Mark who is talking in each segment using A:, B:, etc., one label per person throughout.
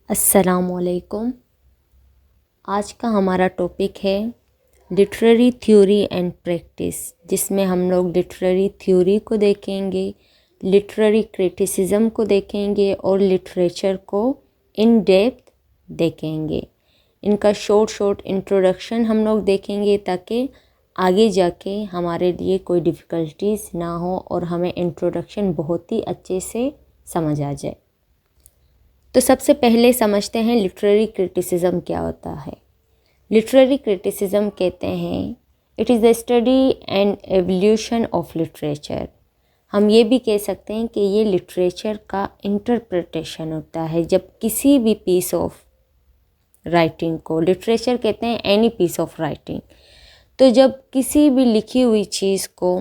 A: अस्सलामुअलैकुम। आज का हमारा टॉपिक है लिटरेरी थ्योरी एंड प्रैक्टिस, जिसमें हम लोग लिटरेरी थ्योरी को देखेंगे, लिटरेरी क्रिटिसिज्म को देखेंगे और लिटरेचर को इन डेप्थ देखेंगे। इनका शॉर्ट इंट्रोडक्शन हम लोग देखेंगे ताकि आगे जाके हमारे लिए कोई डिफ़िकल्टीज़ ना हो और हमें इंट्रोडक्शन बहुत ही अच्छे से समझ आ जाए। तो सबसे पहले समझते हैं लिटरेरी क्रिटिसिज्म क्या होता है। लिटरेरी क्रिटिसिज्म कहते हैं it is the study and evolution of literature. हम ये भी कह सकते हैं कि ये लिटरेचर का इंटरप्रिटेशन होता है। जब किसी भी पीस ऑफ राइटिंग को, लिटरेचर कहते हैं एनी पीस ऑफ राइटिंग, तो जब किसी भी लिखी हुई चीज़ को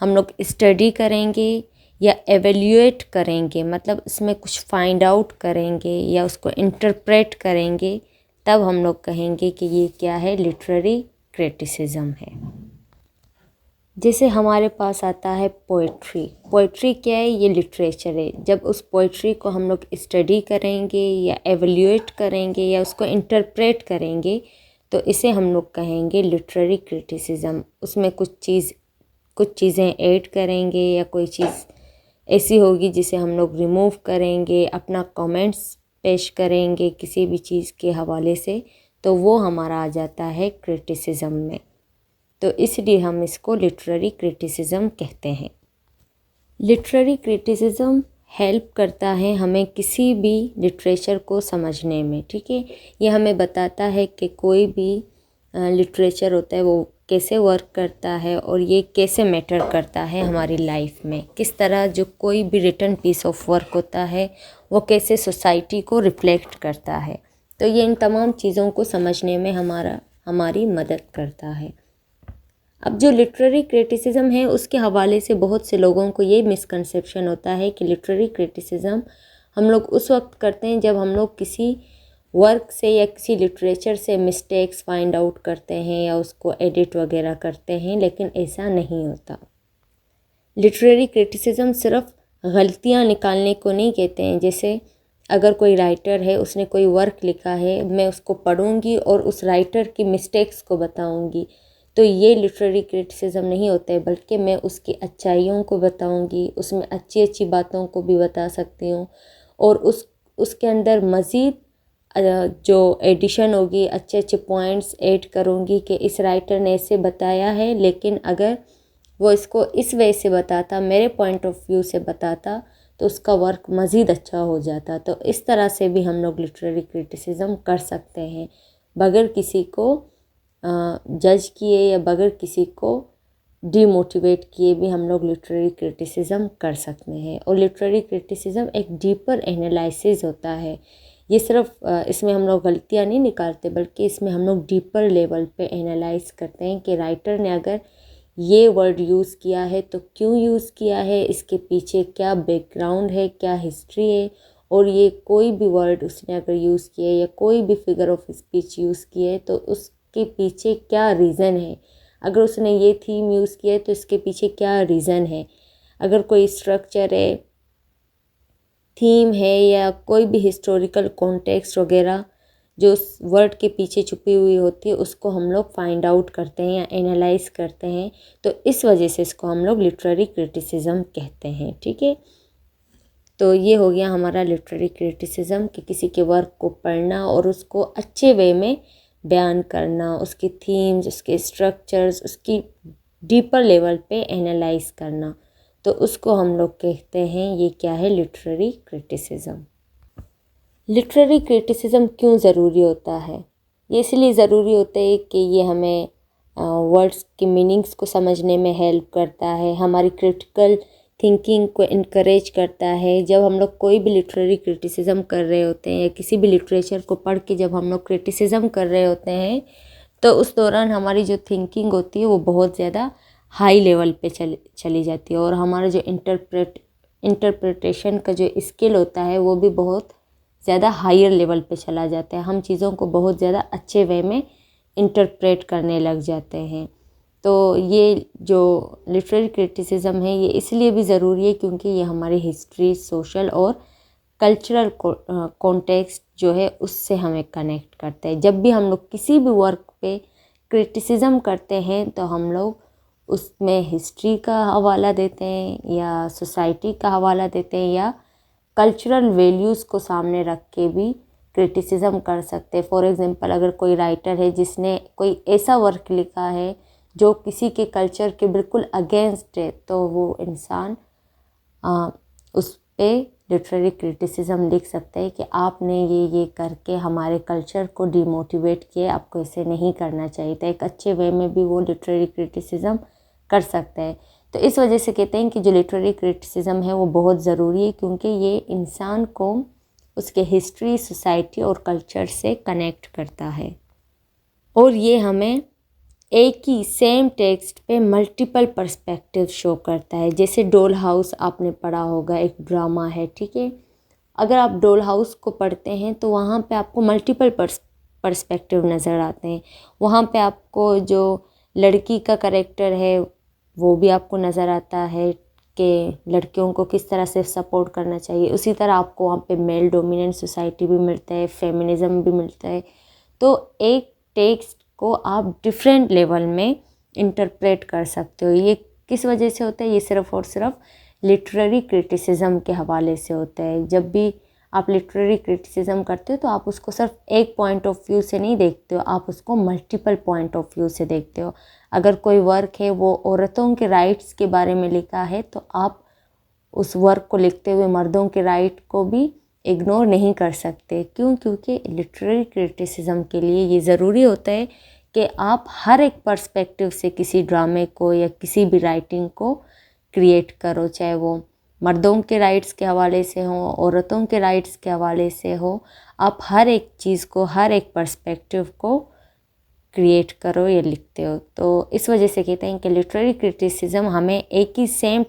A: हम लोग स्टडी करेंगे या एवेल्यूएट करेंगे, मतलब इसमें कुछ फाइंड आउट करेंगे या उसको इंटरप्रेट करेंगे, तब हम लोग कहेंगे कि ये क्या है, लिटरेरी क्रिटिसिज्म है। जैसे हमारे पास आता है पोइट्री। पोइट्री क्या है? ये लिटरेचर है। जब उस पोइट्री को हम लोग स्टडी करेंगे या एवेल्यूएट करेंगे या उसको इंटरप्रेट करेंगे, तो इसे हम लोग कहेंगे लिटरेरी क्रिटिसिज्म। उसमें कुछ चीज़ें ऐड करेंगे या कोई चीज़ ऐसी होगी जिसे हम लोग रिमूव करेंगे, अपना कमेंट्स पेश करेंगे किसी भी चीज़ के हवाले से, तो वो हमारा आ जाता है क्रिटिसिज्म में। तो इसलिए हम इसको लिटरेरी क्रिटिसिज्म कहते हैं। लिटरेरी क्रिटिसिज्म हेल्प करता है हमें किसी भी लिटरेचर को समझने में, ठीक है। ये हमें बताता है कि कोई भी लिटरेचर होता है वो कैसे वर्क करता है और ये कैसे मैटर करता है हमारी लाइफ में। किस तरह जो कोई भी रिटन पीस ऑफ वर्क होता है वो कैसे सोसाइटी को रिफ्लेक्ट करता है। तो ये इन तमाम चीज़ों को समझने में हमारी मदद करता है। अब जो लिटरेरी क्रिटिसिज्म है उसके हवाले से बहुत से लोगों को ये मिसकंसेप्शन होता है कि लिटरेरी क्रिटिसिज्म हम लोग उस वक्त करते हैं जब हम लोग किसी वर्क से या किसी लिटरेचर से मिस्टेक्स फाइंड आउट करते हैं या उसको एडिट वगैरह करते हैं, लेकिन ऐसा नहीं होता। लिटरेरी क्रिटिसिज्म सिर्फ गलतियां निकालने को नहीं कहते हैं। जैसे अगर कोई राइटर है, उसने कोई वर्क लिखा है, मैं उसको पढ़ूंगी और उस राइटर की मिस्टेक्स को बताऊंगी, तो ये लिटरेरी क्रिटिसिज्म नहीं होता है, बल्कि मैं उसकी अच्छाइयों को बताऊंगी, उसमें अच्छी अच्छी बातों को भी बता सकती हूँ और उसके अंदर मज़ीद जो एडिशन होगी, अच्छे अच्छे पॉइंट्स ऐड करूँगी कि इस राइटर ने ऐसे बताया है, लेकिन अगर वो इसको इस वे से बताता, मेरे पॉइंट ऑफ व्यू से बताता, तो उसका वर्क मज़ीद अच्छा हो जाता। तो इस तरह से भी हम लोग लिटरेरी क्रिटिसिज्म कर सकते हैं, बगैर किसी को जज किए या बगैर किसी को डीमोटिवेट किए भी हम लोग लिटरेरी क्रिटिसिज्म कर सकते हैं। और लिटरेरी क्रिटिसिज्म एक डीपर एनालिसिस होता है। ये सिर्फ इसमें हम लोग गलतियाँ नहीं निकालते, बल्कि इसमें हम लोग डीपर लेवल पे एनालाइज करते हैं कि राइटर ने अगर ये वर्ड यूज़ किया है तो क्यों यूज़ किया है, इसके पीछे क्या बैकग्राउंड है, क्या हिस्ट्री है, और ये कोई भी वर्ड उसने अगर यूज़ किया है या कोई भी फिगर ऑफ स्पीच यूज़ किया है तो उसके पीछे क्या रीज़न है। अगर उसने ये थीम यूज़ किया है तो इसके पीछे क्या रीज़न है। अगर कोई स्ट्रक्चर है, थीम है या कोई भी हिस्टोरिकल कॉन्टेक्स्ट वगैरह जो उस वर्ड के पीछे छुपी हुई होती है, उसको हम लोग फाइंड आउट करते हैं या एनालाइज करते हैं। तो इस वजह से इसको हम लोग लिटरेरी क्रिटिसिज्म कहते हैं, ठीक है। तो ये हो गया हमारा लिटरेरी क्रिटिसिज्म कि किसी के वर्क को पढ़ना और उसको अच्छे वे में बयान करना, उसकी थीम्स, उसके स्ट्रक्चर्स, उसकी डीपर लेवल पे एनालाइज करना, तो उसको हम लोग कहते हैं ये क्या है, लिटरेरी क्रिटिसिज्म। लिटरेरी क्रिटिसिज्म क्यों ज़रूरी होता है? ये इसलिए ज़रूरी होता है कि ये हमें वर्ड्स की मीनिंग्स को समझने में हेल्प करता है, हमारी क्रिटिकल थिंकिंग को इनकरेज करता है। जब हम लोग कोई भी लिटरेरी क्रिटिसिज्म कर रहे होते हैं या किसी भी लिटरेचर को पढ़ के जब हम लोग क्रिटिसिज्म कर रहे होते हैं, तो उस दौरान हमारी जो थिंकिंग होती है वो बहुत ज़्यादा हाई लेवल पे चली जाती है और हमारा जो इंटरप्रिटेशन का जो स्किल होता है वो भी बहुत ज़्यादा हायर लेवल पे चला जाता है। हम चीज़ों को बहुत ज़्यादा अच्छे वे में इंटरप्रेट करने लग जाते हैं। तो ये जो लिटरेरी क्रिटिसिज्म है ये इसलिए भी ज़रूरी है क्योंकि ये हमारी हिस्ट्री, सोशल और कल्चरल कॉन्टेक्स्ट जो है उससे हमें कनेक्ट करता है। जब भी हम लोग किसी भी वर्क पे क्रिटिसिज्म करते हैं तो हम लोग उसमें हिस्ट्री का हवाला देते हैं या सोसाइटी का हवाला देते हैं या कल्चरल वैल्यूज़ को सामने रख के भी क्रिटिसिज्म कर सकते हैं। फॉर एग्जांपल, अगर कोई राइटर है जिसने कोई ऐसा वर्क लिखा है जो किसी के कल्चर के बिल्कुल अगेंस्ट है, तो वो इंसान उस पे लिटरेरी क्रिटिसिज्म लिख सकते हैं कि आपने ये करके हमारे कल्चर को डिमोटिवेट किया, आपको ऐसे नहीं करना चाहिए था। एक अच्छे वे में भी वो लिटरेरी क्रिटिसिज्म कर सकते हैं। तो इस वजह से कहते हैं कि जो लिटरेरी क्रिटिसिज्म है वो बहुत ज़रूरी है, क्योंकि ये इंसान को उसके हिस्ट्री, सोसाइटी और कल्चर से कनेक्ट करता है और ये हमें एक ही सेम टेक्स्ट पे मल्टीपल पर्सपेक्टिव शो करता है। जैसे डॉल हाउस आपने पढ़ा होगा, एक ड्रामा है, ठीक है। अगर आप डॉल हाउस को पढ़ते हैं तो वहाँ पे आपको मल्टीपल पर्सपेक्टिव नज़र आते हैं। वहाँ पे आपको जो लड़की का कैरेक्टर है वो भी आपको नज़र आता है कि लड़कियों को किस तरह से सपोर्ट करना चाहिए। उसी तरह आपको वहाँ पे मेल डोमिनेंट सोसाइटी भी मिलता है, फेमिनिज़म भी मिलता है। तो एक टेक्स्ट को आप डिफरेंट लेवल में इंटरप्रेट कर सकते हो। ये किस वजह से होता है? ये सिर्फ़ और सिर्फ लिटरेरी क्रिटिसिज्म के हवाले से होता है। जब भी आप लिटरेरी क्रिटिसिज्म करते हो तो आप उसको सिर्फ एक पॉइंट ऑफ व्यू से नहीं देखते हो, आप उसको मल्टीपल पॉइंट ऑफ व्यू से देखते हो। अगर कोई वर्क है वो औरतों के राइट्स के बारे में लिखा है तो आप उस वर्क को लिखते हुए मर्दों के राइट को भी इग्नोर नहीं कर सकते। क्यों? क्योंकि लिटरेरी क्रिटिसिज्म के लिए ये ज़रूरी होता है कि आप हर एक पर्सपेक्टिव से किसी ड्रामे को या किसी भी राइटिंग को क्रिएट करो, चाहे वो मर्दों के राइट्स के हवाले से हो, औरतों के राइट्स के हवाले से हो। आप हर एक चीज़ को, हर एक पर्सपेक्टिव को क्रिएट करो या लिखते हो। तो इस वजह से कहते हैं कि लिटरेरी क्रिटिसिज्म हमें एक ही सेम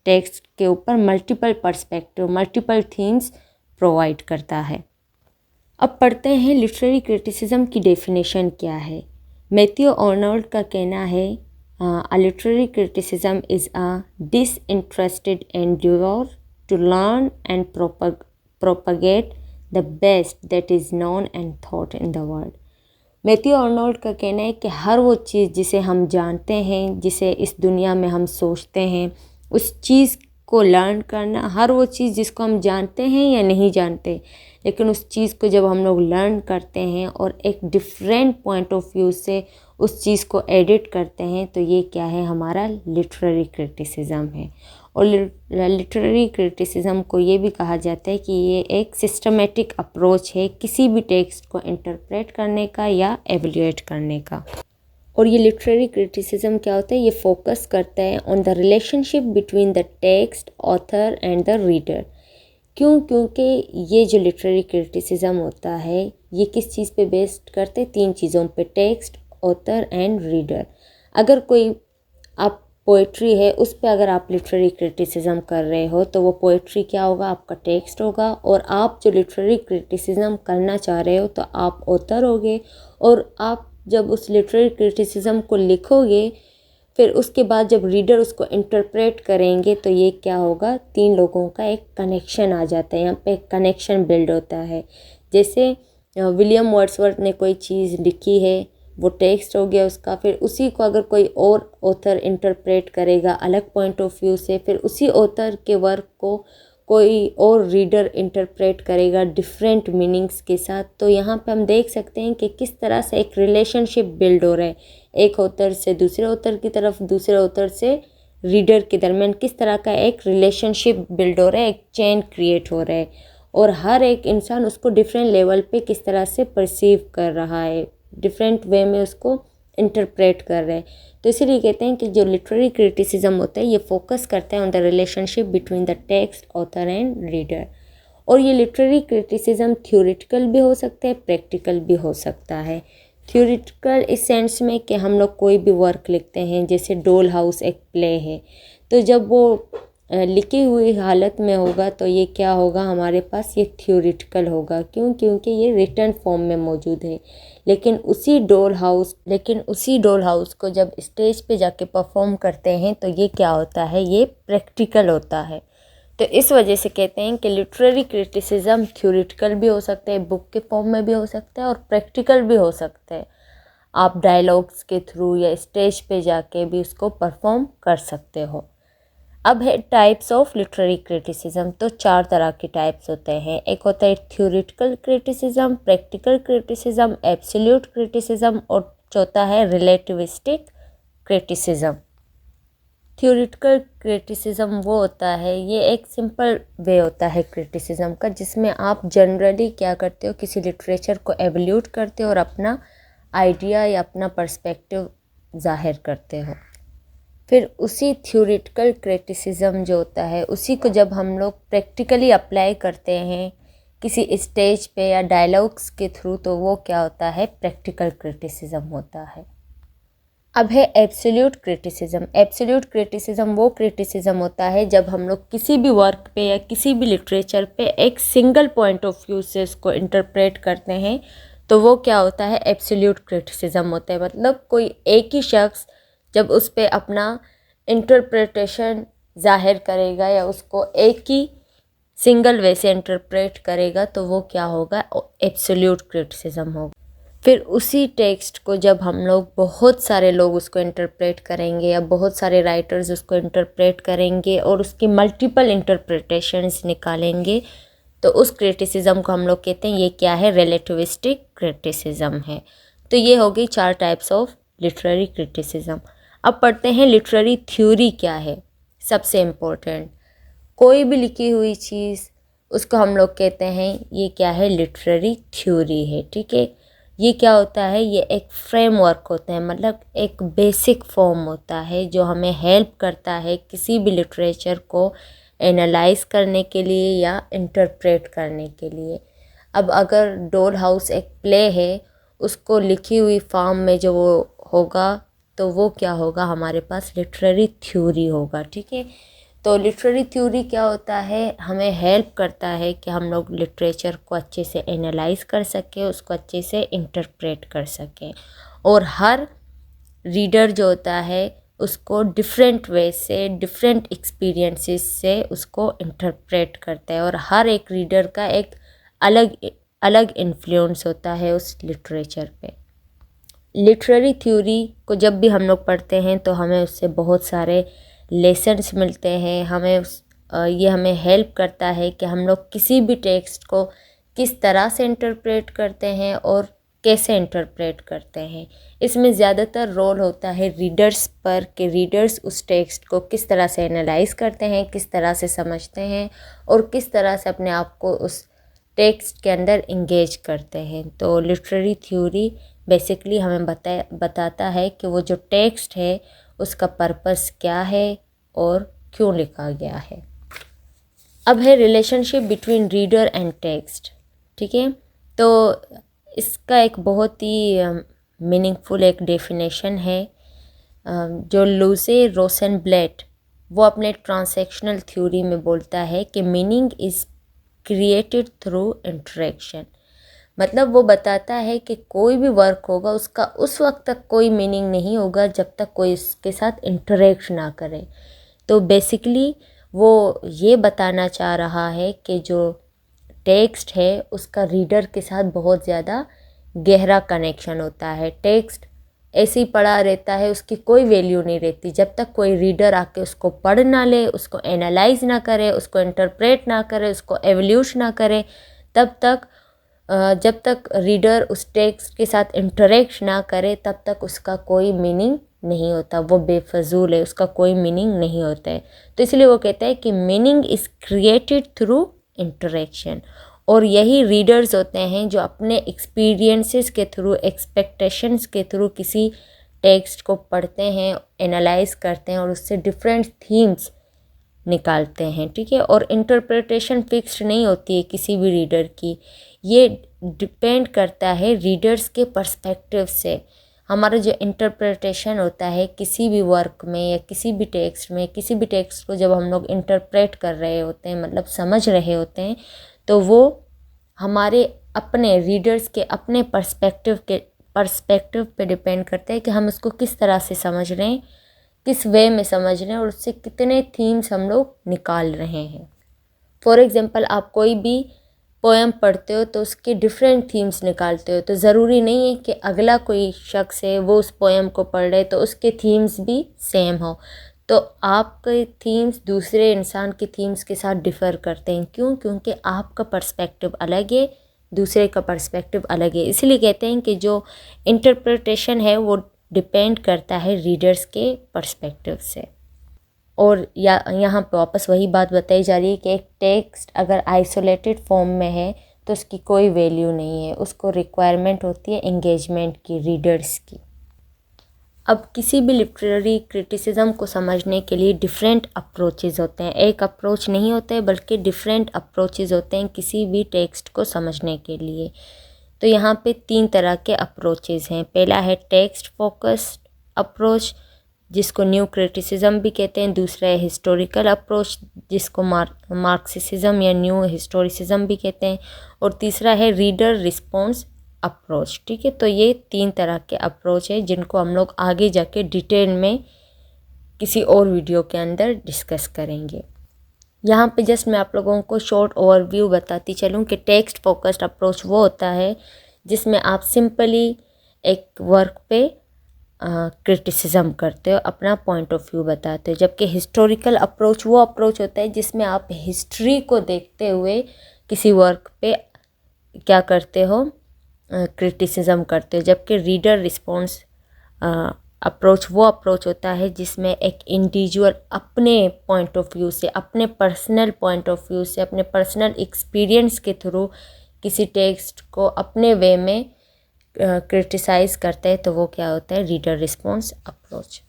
A: टेक्स्ट के ऊपर multiple perspective, multiple themes provide करता है। अब पढ़ते हैं लिटरेरी क्रिटिसिज्म की डेफिनेशन क्या है। मैथ्यू आर्नोल्ड का कहना है, a literary criticism is a disinterested endeavour to learn and propagate the best that is known and thought in the world. Matthew Arnold का कहना है कि हर वो चीज़ जिसे हम जानते हैं, जिसे इस दुनिया में हम सोचते हैं, उस चीज़ को लर्न करना, हर वो चीज़ जिसको हम जानते हैं या नहीं जानते, लेकिन उस चीज़ को जब हम लोग लर्न करते हैं और एक डिफरेंट पॉइंट ऑफ व्यू से उस चीज़ को एडिट करते हैं, तो ये क्या है? हमारा लिटरेरी क्रिटिसिज्म है। और लिटरेरी क्रिटिसिज्म को ये भी कहा जाता है कि ये एक सिस्टमेटिक अप्रोच है किसी भी टेक्स्ट को इंटरप्रेट करने का या एवेल्यूएट करने का। और ये लिटरेरी क्रिटिसिज्म क्या होता है? ये फोकस करता है on the relationship between the text, author and the reader. क्यों? क्योंकि ये जो लिटरेरी क्रिटिसिज्म होता है ये किस चीज़ पे बेस्ड करते हैं? 3 चीज़ों पे, टेक्स्ट, ऑथर एंड रीडर। अगर कोई आप पोइट्री है उस पे अगर आप लिटरेरी क्रिटिसिज्म कर रहे हो तो वो पोइट्री क्या होगा? आपका टेक्स्ट होगा। और आप जो लिटरेरी क्रिटिसिज्म करना चाह रहे हो तो आप ऑथर होगे। और आप जब उस लिटरेरी क्रिटिसिज्म को लिखोगे, फिर उसके बाद जब रीडर उसको इंटरप्रेट करेंगे तो ये क्या होगा? 3 लोगों का एक कनेक्शन आ जाता है, यहाँ पे एक कनेक्शन बिल्ड होता है। जैसे विलियम वर्ड्सवर्थ ने कोई चीज़ लिखी है, वो टेक्स्ट हो गया उसका, फिर उसी को अगर कोई और ऑथर इंटरप्रेट करेगा अलग पॉइंट ऑफ व्यू से, फिर उसी ऑथर के वर्क को कोई और रीडर इंटरप्रेट करेगा डिफरेंट मीनिंग्स के साथ। तो यहाँ पे हम देख सकते हैं कि किस तरह से एक रिलेशनशिप बिल्ड हो रहा है, एक ऑथर से दूसरे ऑथर की तरफ, दूसरे ऑथर से रीडर के दरमियान किस तरह का एक रिलेशनशिप बिल्ड हो रहा है, एक चेन क्रिएट हो रहा है। और हर एक इंसान उसको डिफरेंट लेवल पे किस तरह से परसीव कर रहा है, डिफरेंट वे में उसको इंटरप्रेट कर रहे हैं। तो इसीलिए कहते हैं कि जो लिटरेरी क्रिटिसिज्म होता है ये फोकस करता है on the relationship between the text, author and reader. और ये लिटरेरी क्रिटिसिज्म थ्योरेटिकल भी हो सकता है, प्रैक्टिकल भी हो सकता है। थ्योरेटिकल इस सेंस में कि हम लोग कोई भी वर्क लिखते हैं, जैसे डॉल हाउस एक प्ले है, तो जब वो लिखी हुई हालत में होगा तो ये क्या होगा हमारे पास? ये थ्योरेटिकल होगा। क्यों? क्योंकि ये रिटन फॉर्म में मौजूद है। लेकिन उसी डॉल हाउस को जब स्टेज पे जाके परफॉर्म करते हैं तो ये क्या होता है? ये प्रैक्टिकल होता है। तो इस वजह से कहते हैं कि लिटरेरी क्रिटिसिज्म थ्योरेटिकल भी हो सकता है, बुक के फॉर्म में भी हो सकता है और प्रैक्टिकल भी हो सकता है। आप डायलॉग्स के थ्रू या स्टेज पे जाके भी उसको परफॉर्म कर सकते हो। अब है टाइप्स ऑफ लिटरेरी क्रिटिसिज्म। तो 4 तरह के टाइप्स होते हैं। एक होता है theoretical criticism, practical criticism, absolute criticism और चौथा है रिलेटिविस्टिक क्रिटिसिज्म। थ्योरेटिकल क्रिटिसिज्म वो होता है, ये एक सिंपल वे होता है क्रिटिसिज्म का, जिसमें आप जनरली क्या करते हो, किसी लिटरेचर को एवल्यूट करते हो और अपना आइडिया या अपना पर्सपेक्टिव जाहिर करते हो। फिर उसी थ्योरेटिकल क्रिटिसिज्म जो होता है, उसी को जब हम लोग प्रैक्टिकली अप्लाई करते हैं किसी स्टेज पे या डायलॉग्स के थ्रू, तो वो क्या होता है, प्रैक्टिकल क्रिटिसिज्म होता है। अब है एब्सोल्यूट क्रिटिसिज्म। एब्सोल्यूट क्रिटिसिज्म वो क्रिटिसिज्म होता है जब हम लोग किसी भी वर्क पे या किसी भी लिटरेचर पे एक सिंगल पॉइंट ऑफ व्यू से उसको इंटरप्रेट करते हैं, तो वो क्या होता है, एब्सोल्यूट क्रिटिसिज्म होता है। मतलब कोई एक ही शख्स जब उस पर अपना इंटरप्रिटेशन जाहिर करेगा या उसको एक ही सिंगल वे से इंटरप्रेट करेगा, तो वो क्या होगा, एब्सोल्यूट क्रिटिसिज्म होगा। फिर उसी टेक्स्ट को जब हम लोग, बहुत सारे लोग उसको इंटरप्रेट करेंगे या बहुत सारे राइटर्स उसको इंटरप्रेट करेंगे और उसकी मल्टीपल इंटरप्रिटेशंस निकालेंगे, तो उस क्रिटिसिज्म को हम लोग कहते हैं, ये क्या है, रिलेटिविस्टिक क्रिटिसिज्म है। तो ये हो गई 4 टाइप्स ऑफ लिटरेरी क्रिटिसिज्म। अब पढ़ते हैं लिटरेरी थ्योरी क्या है। सबसे इम्पोर्टेंट, कोई भी लिखी हुई चीज़, उसको हम लोग कहते हैं ये क्या है, लिटरेरी थ्योरी है। ठीक है, ये क्या होता है, ये एक फ्रेमवर्क होता है, मतलब एक बेसिक फॉर्म होता है जो हमें हेल्प करता है किसी भी लिटरेचर को एनालाइज करने के लिए या इंटरप्रेट करने के लिए। अब अगर डॉल हाउस एक प्ले है, उसको लिखी हुई फॉर्म में जो वो होगा, तो वो क्या होगा, हमारे पास लिटरेरी थ्योरी होगा। ठीक है, तो लिटरेरी थ्योरी क्या होता है, हमें हेल्प करता है कि हम लोग लिटरेचर को अच्छे से एनालाइज कर सकें, उसको अच्छे से इंटरप्रेट कर सकें, और हर रीडर जो होता है उसको डिफरेंट वे से, डिफरेंट एक्सपीरियंसेस से उसको इंटरप्रेट करता है, और हर एक रीडर का एक अलग अलग इन्फ्लुएंस होता है उस लिटरेचर पे। लिटरेरी थ्योरी को जब भी हम लोग पढ़ते हैं तो हमें उससे बहुत सारे लेसन्स मिलते हैं। ये हमें हेल्प करता है कि हम लोग किसी भी टेक्स्ट को किस तरह से इंटरप्रेट करते हैं और कैसे इंटरप्रेट करते हैं। इसमें ज़्यादातर रोल होता है रीडर्स पर, कि रीडर्स उस टेक्स्ट को किस तरह से एनालाइज करते हैं, किस तरह से समझते हैं और किस तरह से अपने आप को उस टेक्स्ट के अंदर इंगेज करते हैं। तो लिटरेरी थ्योरी बेसिकली हमें बताता है कि वो जो टेक्स्ट है उसका पर्पस क्या है और क्यों लिखा गया है। अब है relationship between reader and text. ठीक है, तो इसका एक बहुत ही मीनिंगफुल एक डेफिनेशन है जो लुसी रोसेनब्लेट वो अपने ट्रांसैक्शनल थ्योरी में बोलता है कि meaning is created through interaction. मतलब वो बताता है कि कोई भी वर्क होगा उसका उस वक्त तक कोई मीनिंग नहीं होगा जब तक कोई इसके साथ इंटरेक्ट ना करे। तो बेसिकली वो ये बताना चाह रहा है कि जो टेक्स्ट है उसका रीडर के साथ बहुत ज़्यादा गहरा कनेक्शन होता है। टेक्स्ट ऐसे ही पड़ा रहता है, उसकी कोई वैल्यू नहीं रहती जब तक कोई रीडर आके उसको पढ़ ना ले, उसको एनालाइज ना करे, उसको इंटरप्रेट ना करे, उसको एवल्यूट ना करे। तब तक जब तक रीडर उस टेक्स्ट के साथ इंटरेक्ट ना करे तब तक उसका कोई मीनिंग नहीं होता, वो बेफजूल है, उसका कोई मीनिंग नहीं होता है। तो इसलिए वो कहता है कि meaning is created through interaction. और यही रीडर्स होते हैं जो अपने एक्सपीरियंसेस के थ्रू, एक्सपेक्टेशंस के थ्रू किसी टेक्स्ट को पढ़ते हैं, एनालाइज करते हैं और उससे डिफरेंट थीम्स निकालते हैं। ठीक है, और इंटरप्रिटेशन फिक्स्ड नहीं होती है किसी भी रीडर की, ये डिपेंड करता है रीडर्स के पर्सपेक्टिव से। हमारा जो इंटरप्रिटेशन होता है किसी भी वर्क में या किसी भी टेक्स्ट में, किसी भी टेक्स्ट को जब हम लोग इंटरप्रेट कर रहे होते हैं, मतलब समझ रहे होते हैं, तो वो हमारे अपने रीडर्स के अपने पर्सपेक्टिव पे डिपेंड करता है कि हम उसको किस तरह से समझ रहे हैं, किस वे में समझ रहे हैं और उससे कितने थीम्स हम लोग निकाल रहे हैं। फॉर एग्ज़ाम्पल आप कोई भी पोएम पढ़ते हो तो उसके डिफरेंट थीम्स निकालते हो, तो ज़रूरी नहीं है कि अगला कोई शख्स है वो उस पोएम को पढ़ रहे तो उसके थीम्स भी सेम हो। तो आपके थीम्स दूसरे इंसान के थीम्स के साथ डिफ़र करते हैं। क्यों? क्योंकि आपका पर्सपेक्टिव अलग है, दूसरे का पर्सपेक्टिव अलग है। इसलिए कहते हैं कि जो इंटरप्रिटेशन है वो डिपेंड करता है रीडर्स के पर्सपेक्टिव से। और यहाँ पे वापस वही बात बताई जा रही है कि एक टेक्स्ट अगर आइसोलेटेड फॉर्म में है तो उसकी कोई वैल्यू नहीं है, उसको रिक्वायरमेंट होती है एंगेजमेंट की, रीडर्स की। अब किसी भी लिटरेरी क्रिटिसिज्म को समझने के लिए डिफरेंट अप्रोचेज़ होते हैं, एक अप्रोच नहीं होता है बल्कि डिफरेंट अप्रोचेज़ होते हैं किसी भी टेक्स्ट को समझने के लिए। तो यहाँ पे 3 तरह के अप्रोचेज़ हैं। पहला है टेक्स्ट फोकस्ड अप्रोच, जिसको न्यू क्रिटिसिज्म भी कहते हैं। दूसरा है हिस्टोरिकल अप्रोच, जिसको मार्क्सिज्म या न्यू हिस्टोरिसिज्म भी कहते हैं। और तीसरा है रीडर रिस्पॉन्स अप्रोच। ठीक है, तो ये 3 तरह के अप्रोच है जिनको हम लोग आगे जाके डिटेल में किसी और वीडियो के अंदर डिस्कस करेंगे। यहाँ पे जस्ट मैं आप लोगों को शॉर्ट ओवरव्यू बताती चलूँ कि टेक्स्ट फोकस्ड अप्रोच वो होता है जिसमें आप सिंपली एक वर्क पे क्रिटिसिज्म करते हो, अपना पॉइंट ऑफ व्यू बताते हो। जबकि हिस्टोरिकल अप्रोच वो अप्रोच होता है जिसमें आप हिस्ट्री को देखते हुए किसी वर्क पे क्या करते हो, क्रिटिसिज्म करते हो। जबकि रीडर रिस्पॉन्स अप्रोच वो अप्रोच होता है जिसमें एक इंडिविजुअल अपने पॉइंट ऑफ व्यू से, अपने पर्सनल पॉइंट ऑफ व्यू से, अपने पर्सनल एक्सपीरियंस के थ्रू किसी टेक्स्ट को अपने वे में क्रिटिसाइज़ करते हैं, तो वो क्या होता है, रीडर रिस्पॉन्स अप्रोच।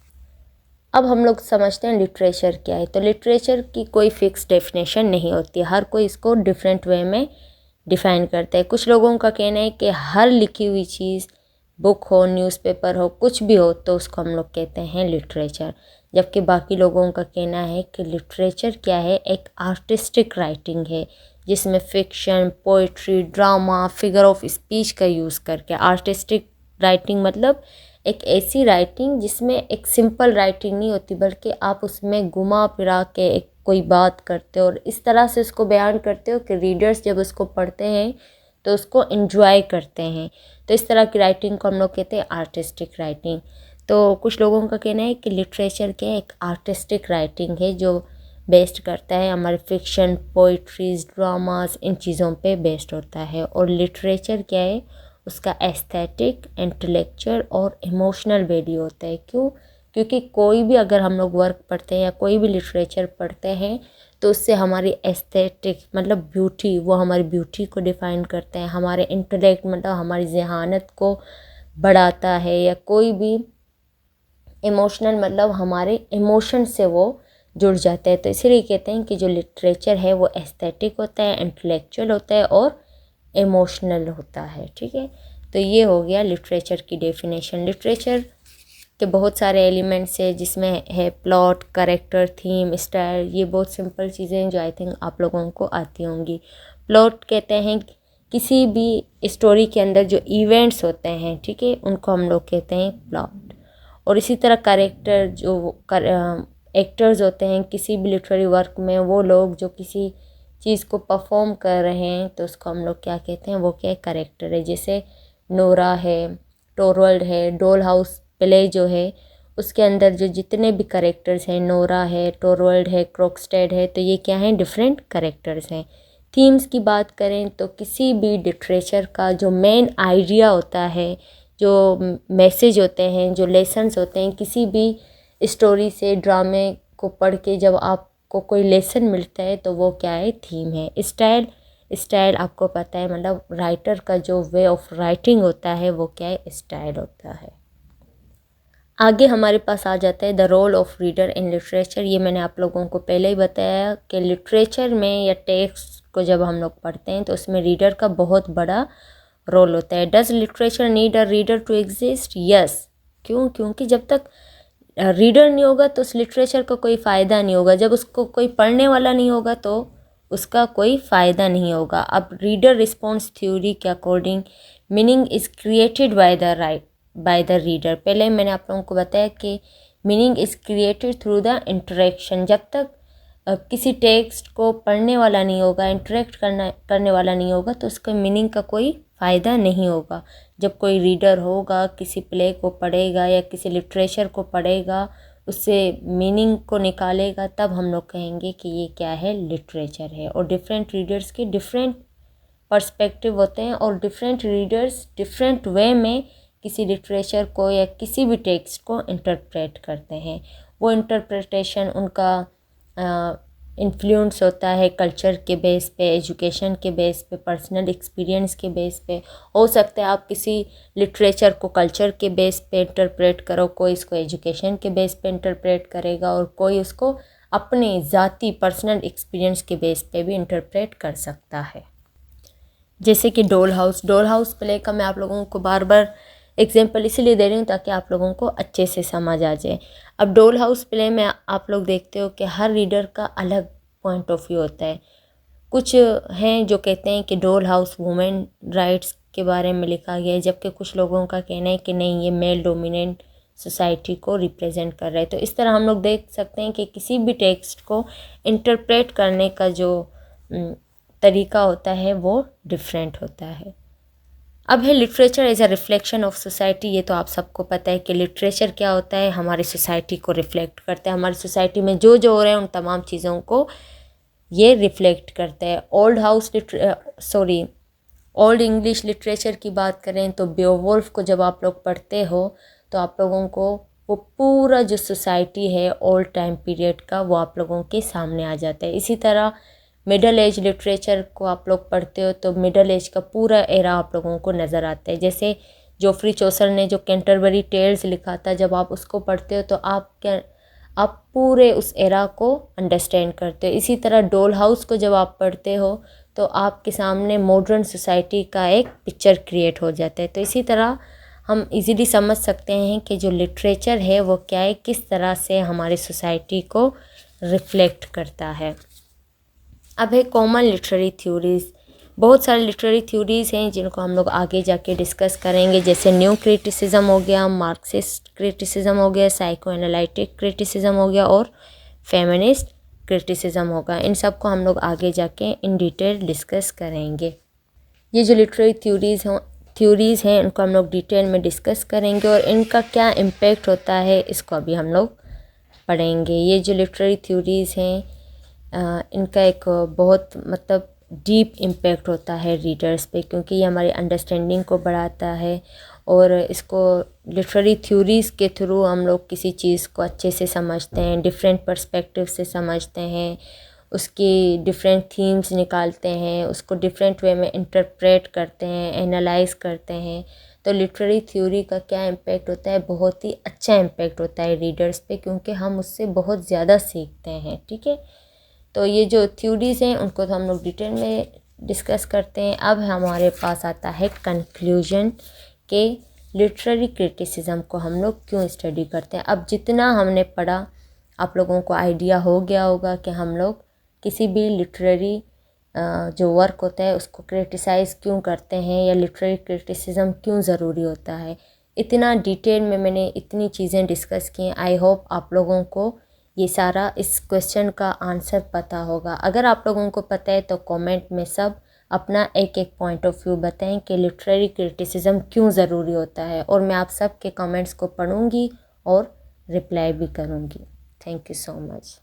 A: अब हम लोग समझते हैं लिटरेचर क्या है। तो लिटरेचर की कोई फिक्स डेफिनेशन नहीं होती, हर कोई इसको डिफरेंट वे में डिफ़ाइन करता है। कुछ लोगों का कहना है कि हर लिखी हुई चीज़, बुक हो, न्यूज़पेपर हो, कुछ भी हो, तो उसको हम लोग कहते हैं लिटरेचर। जबकि बाकी लोगों का कहना है कि लिटरेचर क्या है, एक आर्टिस्टिक राइटिंग है जिसमें fiction, poetry, drama, figure of speech का यूज़ करके। आर्टिस्टिक राइटिंग मतलब एक ऐसी राइटिंग जिसमें एक सिंपल राइटिंग नहीं होती, बल्कि आप उसमें घुमा फिरा के एक कोई बात करते हो और इस तरह से उसको बयान करते हो कि रीडर्स जब उसको पढ़ते हैं तो उसको एंजॉय करते हैं। तो इस तरह की राइटिंग को हम लोग कहते हैं आर्टिस्टिक राइटिंग। तो कुछ लोगों का कहना है कि लिटरेचर क्या है, एक आर्टिस्टिक राइटिंग है जो बेस्ड करता है हमारे फिक्शन, पोइट्रीज, ड्रामास, इन चीज़ों पे बेस्ड होता है। और लिटरेचर क्या है, उसका एस्थेटिक, इंटेलेक्चुअल और इमोशनल वैल्यू होता है। क्यों? क्योंकि कोई भी अगर हम लोग वर्क पढ़ते हैं या कोई भी लिटरेचर पढ़ते हैं तो उससे हमारी एस्थेटिक मतलब ब्यूटी, वो हमारी ब्यूटी को डिफ़ाइन करते हैं। हमारे इंटेलेक्ट मतलब हमारी ज़हानत को बढ़ाता है। या कोई भी इमोशनल मतलब हमारे इमोशन से वो जुड़ जाते हैं। तो इसीलिए कहते हैं कि जो लिटरेचर है वो एस्थेटिक होता है, इंटेलेक्चुअल होता है और इमोशनल होता है। ठीक है, तो ये हो गया लिटरेचर की डेफिनेशन। लिटरेचर के बहुत सारे एलिमेंट्स है जिसमें है प्लॉट, कैरेक्टर, थीम, स्टाइल। ये बहुत सिंपल चीज़ें हैं जो आई थिंक आप लोगों को आती होंगी। प्लॉट कहते हैं किसी भी स्टोरी के अंदर जो इवेंट्स होते हैं, ठीक है, उनको हम लोग कहते हैं प्लॉट। और इसी तरह कैरेक्टर, जो एक्टर्स होते हैं किसी भी लिटरेरी वर्क में, वो लोग जो किसी चीज़ को परफॉर्म कर रहे हैं तो उसको हम लोग क्या कहते हैं, वो क्या कैरेक्टर है। जैसे नोरा है, टोरवल्ड है, डॉल हाउस प्ले जो है उसके अंदर जो जितने भी कैरेक्टर्स हैं, नोरा है, टोरवल्ड है, क्रोक्स्टेड है, तो ये क्या हैं, डिफरेंट कैरेक्टर्स हैं। थीम्स की बात करें तो किसी भी लिटरेचर का जो मेन आइडिया होता है, जो मैसेज होते हैं, जो लेसन्स होते हैं, किसी भी स्टोरी से, ड्रामे को पढ़ के जब आपको कोई लेसन मिलता है तो वो क्या है, थीम है। स्टाइल आपको पता है, मतलब राइटर का जो वे ऑफ राइटिंग होता है वो क्या है, स्टाइल होता है। आगे हमारे पास आ जाता है the role of reader in literature. ये मैंने आप लोगों को पहले ही बताया कि लिटरेचर में या टेक्स्ट को जब हम लोग पढ़ते हैं तो उसमें रीडर का बहुत बड़ा रोल होता है। Does literature need a reader to exist? Yes. क्यों? क्योंकि जब तक रीडर नहीं होगा तो उस लिटरेचर का कोई फ़ायदा नहीं होगा। जब उसको कोई पढ़ने वाला नहीं होगा तो उसका कोई फ़ायदा नहीं होगा। अब रीडर रिस्पॉन्स थ्योरी के according meaning is created by the reader. पहले मैंने आप लोगों को बताया कि meaning is created through the interaction. जब तक किसी टेक्स्ट को पढ़ने वाला नहीं होगा, इंटरेक्ट करने वाला नहीं होगा, तो उसके मीनिंग का कोई फ़ायदा नहीं होगा। जब कोई रीडर होगा, किसी प्ले को पढ़ेगा या किसी लिटरेचर को पढ़ेगा, उससे मीनिंग को निकालेगा, तब हम लोग कहेंगे कि ये क्या है, लिटरेचर है। और डिफरेंट रीडर्स के डिफरेंट पर्सपेक्टिव होते हैं और डिफरेंट रीडर्स डिफरेंट वे में किसी लिटरेचर को या किसी भी टेक्स्ट को इंटरप्रेट करते हैं। वो इंटरप्रिटेशन उनका इन्फ्लुएंस होता है कल्चर के बेस पे, एजुकेशन के बेस पे, पर्सनल एक्सपीरियंस के बेस पे। हो सकता है आप किसी लिटरेचर को कल्चर के बेस पे इंटरप्रेट करो, कोई इसको एजुकेशन के बेस पे इंटरप्रेट करेगा और कोई उसको अपने ज़ाती पर्सनल एक्सपीरियंस के बेस पे भी इंटरप्रेट कर सकता है। जैसे कि डोल हाउस प्ले का मैं आप लोगों को बार बार एग्जाम्पल इसीलिए दे रही हूँ ताकि आप लोगों को अच्छे से समझ आ जाए। अब डोल हाउस प्ले में आप लोग देखते हो कि हर रीडर का अलग पॉइंट ऑफ व्यू होता है। कुछ हैं जो कहते हैं कि डोल हाउस वुमेन राइट्स के बारे में लिखा गया है, जबकि कुछ लोगों का कहना है कि नहीं, ये मेल डोमिनेंट सोसाइटी को रिप्रेजेंट कर रहा है। तो इस तरह हम लोग देख सकते हैं कि किसी भी टेक्स्ट को इंटरप्रेट करने का जो तरीका होता है वो डिफरेंट होता है। अब है literature as a reflection of society. ये तो आप सबको पता है कि लिटरेचर क्या होता है, हमारी सोसाइटी को रिफ्लेक्ट करता है। हमारी सोसाइटी में जो जो हो रहा है उन तमाम चीज़ों को ये रिफ्लेक्ट करता है। ओल्ड इंग्लिश लिटरेचर की बात करें तो बेओवुल्फ को जब आप लोग पढ़ते हो तो आप लोगों को वो पूरा जो सोसाइटी है ओल्ड टाइम पीरियड का वो आप लोगों के सामने आ जाता है। इसी तरह मिडल एज लिटरेचर को आप लोग पढ़ते हो तो मिडल एज का पूरा एरा आप लोगों को नज़र आता है। जैसे जोफ्री चौसर ने जो कैंटरबरी टेल्स लिखा था, जब आप उसको पढ़ते हो तो आप पूरे उस एरा को अंडरस्टैंड करते हो। इसी तरह डोल हाउस को जब आप पढ़ते हो तो आपके सामने मॉडर्न सोसाइटी का एक पिक्चर क्रिएट हो जाता है। तो इसी तरह हम इजीली समझ सकते हैं कि जो लिटरेचर है वो क्या है, किस तरह से हमारी सोसाइटी को रिफ्लेक्ट करता है। अब है कॉमन लिटरेरी थ्योरीज़। बहुत सारे लिटरेरी थ्योरीज़ हैं जिनको हम लोग आगे जाके डिस्कस करेंगे, जैसे न्यू क्रिटिसिज्म हो गया, मार्क्सिस्ट क्रिटिसिज्म हो गया, साइको एनालिटिक क्रिटिसिज्म हो गया और फेमिनिस्ट क्रिटिसिज्म होगा। इन सब को हम लोग आगे जाके इन डिटेल डिस्कस करेंगे। ये जो लिटरेरी थ्योरीज़ हैं उनको हम लोग डिटेल में डिस्कस करेंगे और इनका क्या इम्पेक्ट होता है इसको अभी हम लोग पढ़ेंगे। ये जो लिटरेरी थ्योरीज़ हैं इनका एक बहुत डीप इम्पैक्ट होता है रीडर्स पे, क्योंकि ये हमारी अंडरस्टैंडिंग को बढ़ाता है और इसको लिटरेरी थ्योरीज़ के थ्रू हम लोग किसी चीज़ को अच्छे से समझते हैं, डिफरेंट पर्सपेक्टिव से समझते हैं, उसकी डिफरेंट थीम्स निकालते हैं, उसको डिफरेंट वे में इंटरप्रेट करते हैं, एनालाइज करते हैं। तो लिटरेरी थ्योरी का क्या इम्पैक्ट होता है, बहुत ही अच्छा इम्पैक्ट होता है रीडर्स पे, क्योंकि हम उससे बहुत ज़्यादा सीखते हैं। ठीक है, तो ये जो थ्योरीज़ हैं उनको तो हम लोग डिटेल में डिस्कस करते हैं। अब हमारे पास आता है कंक्लूजन के लिटरेरी क्रिटिसिज्म को हम लोग क्यों स्टडी करते हैं। अब जितना हमने पढ़ा आप लोगों को आइडिया हो गया होगा कि हम लोग किसी भी लिटरेरी जो वर्क होता है उसको क्रिटिसाइज़ क्यों करते हैं या लिटरेरी क्रिटिसिज्म क्यों ज़रूरी होता है। इतना डिटेल में मैंने इतनी चीज़ें डिस्कस की। आई होप आप लोगों को ये सारा इस क्वेश्चन का आंसर पता होगा। अगर आप लोगों को पता है तो कमेंट में सब अपना एक एक पॉइंट ऑफ व्यू बताएं कि लिटरेरी क्रिटिसिज्म क्यों ज़रूरी होता है, और मैं आप सब के कमेंट्स को पढ़ूंगी और रिप्लाई भी करूंगी। Thank you so much.